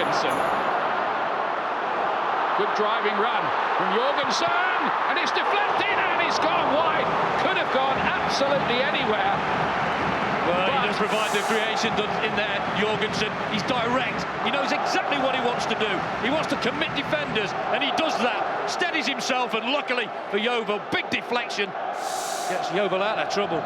Jorgensen. Good driving run from Jorgensen, and it's deflected, and it's gone wide. Could have gone absolutely anywhere. Well, he does provide the creation in there, Jorgensen. He's direct. He knows exactly what he wants to do. He wants to commit defenders, and he does that. Steadies himself, and luckily for Yeovil, big deflection. Gets Yeovil out of trouble.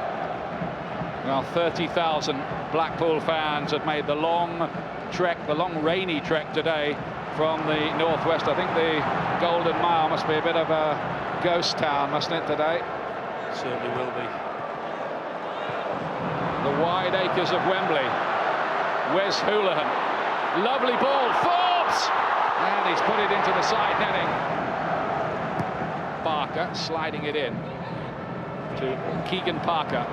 Well, 30,000 Blackpool fans have made the long trek, the long rainy trek today from the northwest. I think the Golden Mile must be a bit of a ghost town, mustn't it, today? It certainly will be. The wide acres of Wembley. Wes Hoolahan. Lovely ball. Forbes! And he's put it into the side netting. Barker sliding it in to Keegan Parker.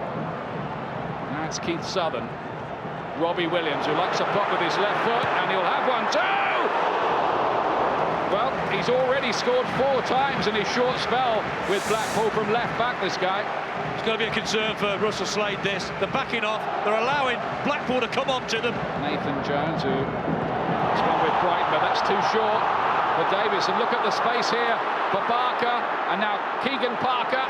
That's Keith Southern. Robbie Williams, who likes a pop with his left foot, and he'll have one too! Well, he's already scored 4 times in his short spell with Blackpool from left back, this guy. It's going to be a concern for Russell Slade, this. They're backing off. They're allowing Blackpool to come on to them. Nathan Jones, who has gone with Brighton, but that's too short for Davis. And look at the space here for Barker, and now Keegan Parker.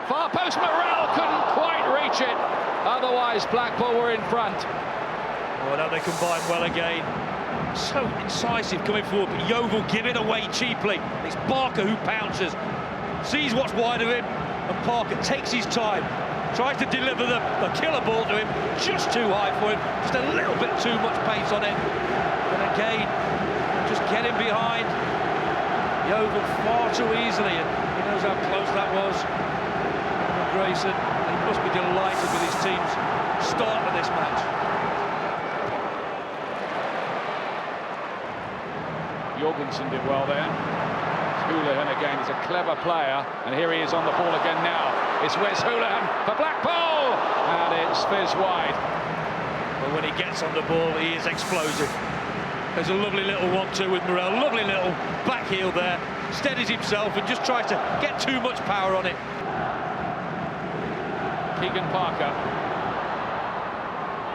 Far post, Morrell couldn't quite reach it. Otherwise, Blackpool were in front. Oh, now they combine well again. So incisive coming forward, but Yeovil give it away cheaply. It's Barker who pounces, sees what's wide of him, and Parker takes his time, tries to deliver the killer ball to him, just too high for him, just a little bit too much pace on it. And again, just get him behind Yeovil far too easily, and he knows how close that was. Grayson, he must be delighted with his team's start to this match. Jorgensen did well there. Hoolahan again is a clever player, and here he is on the ball again now. It's Wes Hoolahan for Blackpool, and it's fizz wide. But when he gets on the ball, he is explosive. There's a lovely little 1-2 with Morrell, lovely little back heel there, steadies himself and just tries to get too much power on it. Keegan Parker.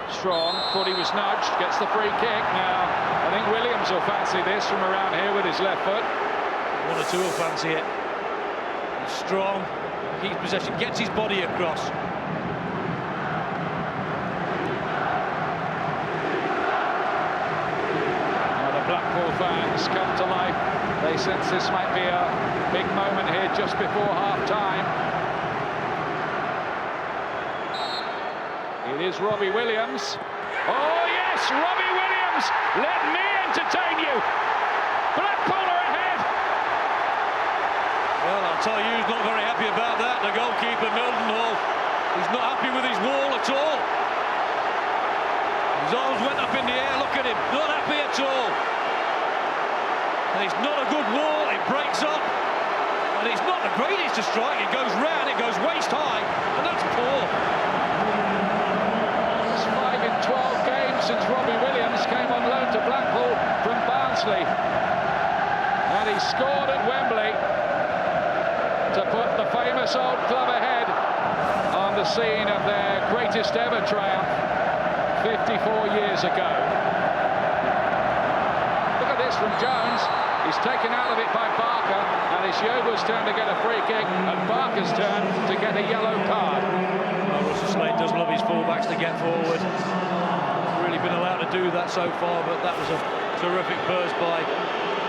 Strong, thought he was nudged, gets the free kick now. I think Williams will fancy this from around here with his left foot. 1 or 2 will fancy it. He's strong, keeps possession, gets his body across. Now the Blackpool fans come to life. They sense this might be a big moment here just before half-time. It is Robbie Williams. Oh yes, Robbie Williams! Let me entertain you! Blackpool are ahead! Well, I'll tell you, he's not very happy about that. The goalkeeper, Mildenhall, he's not happy with his wall at all. His arms went up in the air, look at him, not happy at all. And it's not a good wall, it breaks up. And it's not the greatest to strike, it goes round, it goes waist high, and that's poor. 12 games since Robbie Williams came on loan to Blackpool from Barnsley, and he scored at Wembley to put the famous old club ahead on the scene of their greatest ever triumph 54 years ago. Look at this from Jones. He's taken out of it by Barker, and it's Yeovil's turn to get a free kick and Barker's turn to get a yellow card. Well, Russell Slade does love his fullbacks to get forward. Really been allowed to do that so far, but that was a terrific burst by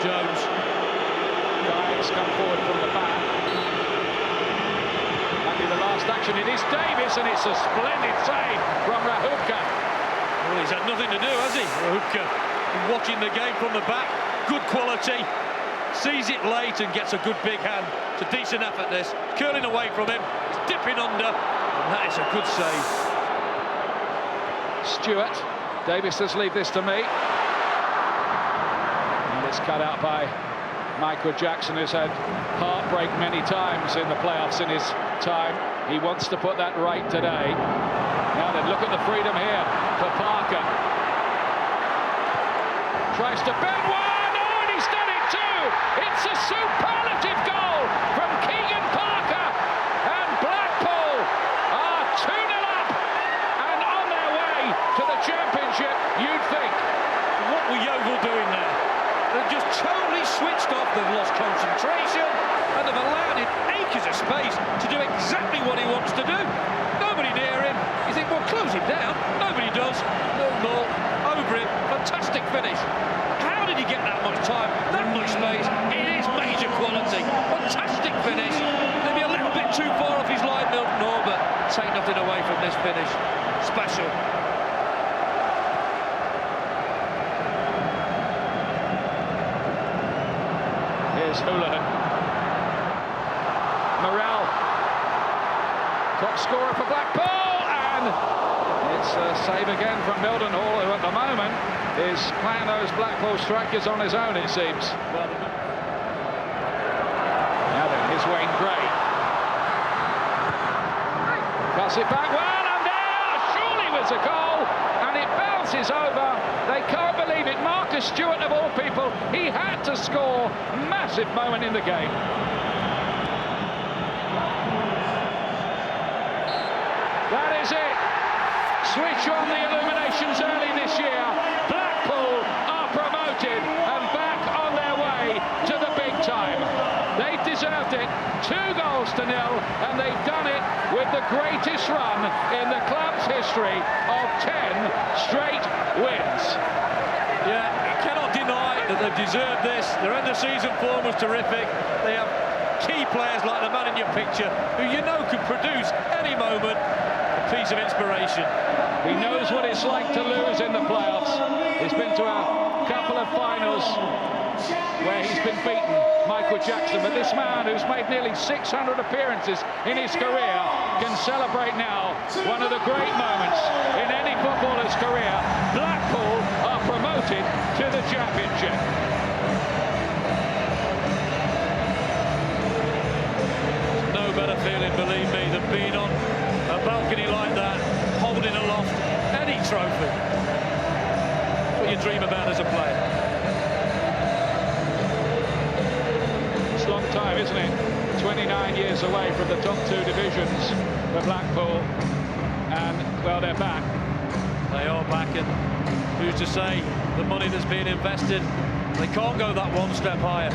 Jones. Guys come forward from the back. That'll be the last action. It is Davis, and it's a splendid save from Rahubka. Well, he's had nothing to do, has he? Rahubka watching the game from the back. Good quality. Sees it late and gets a good big hand. It's a decent effort, this. Curling away from him. It's dipping under. And that is a good save. Stewart. Davis says, leave this to me. And it's cut out by Michael Jackson, who's had heartbreak many times in the playoffs in his time. He wants to put that right today. Now then, look at the freedom here for Parker. Tries to bend one. Oh, and he's done it too. It's a superlative goal from Keegan Parker. And Blackpool are 2-0 up and on their way to the championship, you'd think. Blackpool doing now? They've just totally switched off, they've lost concentration, and they've allowed him acres of space to do exactly what he wants to do. Nobody near him. You think, well, close him down. Nobody does. 0-0, over him. Fantastic finish. How did he get that much time, that much space? It is major quality. Fantastic finish. Maybe a little bit too far off his line, Milton, no, but take nothing away from this finish. Special. Here's Houlihan. Morel. Top scorer for Blackpool, and it's a save again from Milton Hall, who at the moment is playing those Blackpool strikers on his own, it seems. Now then, here's Wayne Gray. Cuts it back well, and there surely was a goal, and it bounces over. They can't believe it. Marcus Stewart, of all people, he had to score. Massive moment in the game. That is it. Switch on the illuminations early this year. Blackpool are promoted and back on their way to the big time. They deserved it. 2-0, and they've done it with the greatest run in the club's history of 10 straight wins. Yeah, you cannot deny that they've deserved this. Their end of season form was terrific. They have key players like the man in your picture, who you know could produce any moment a piece of inspiration. He knows what it's like to lose in the playoffs. He's been to a couple of finals where he's been beaten, Michael Jackson, but this man who's made nearly 600 appearances in his career can celebrate now one of the great moments in any footballer's career. Blackpool are promoted to the Championship. No better feeling, believe me, than being on a balcony like that, holding aloft any trophy. That's what you dream about as a player. It's a long time, isn't it? 29 years away from the top 2 divisions for Blackpool, and well, they're back. They are back, and who's to say the money that's being invested, they can't go that one step higher.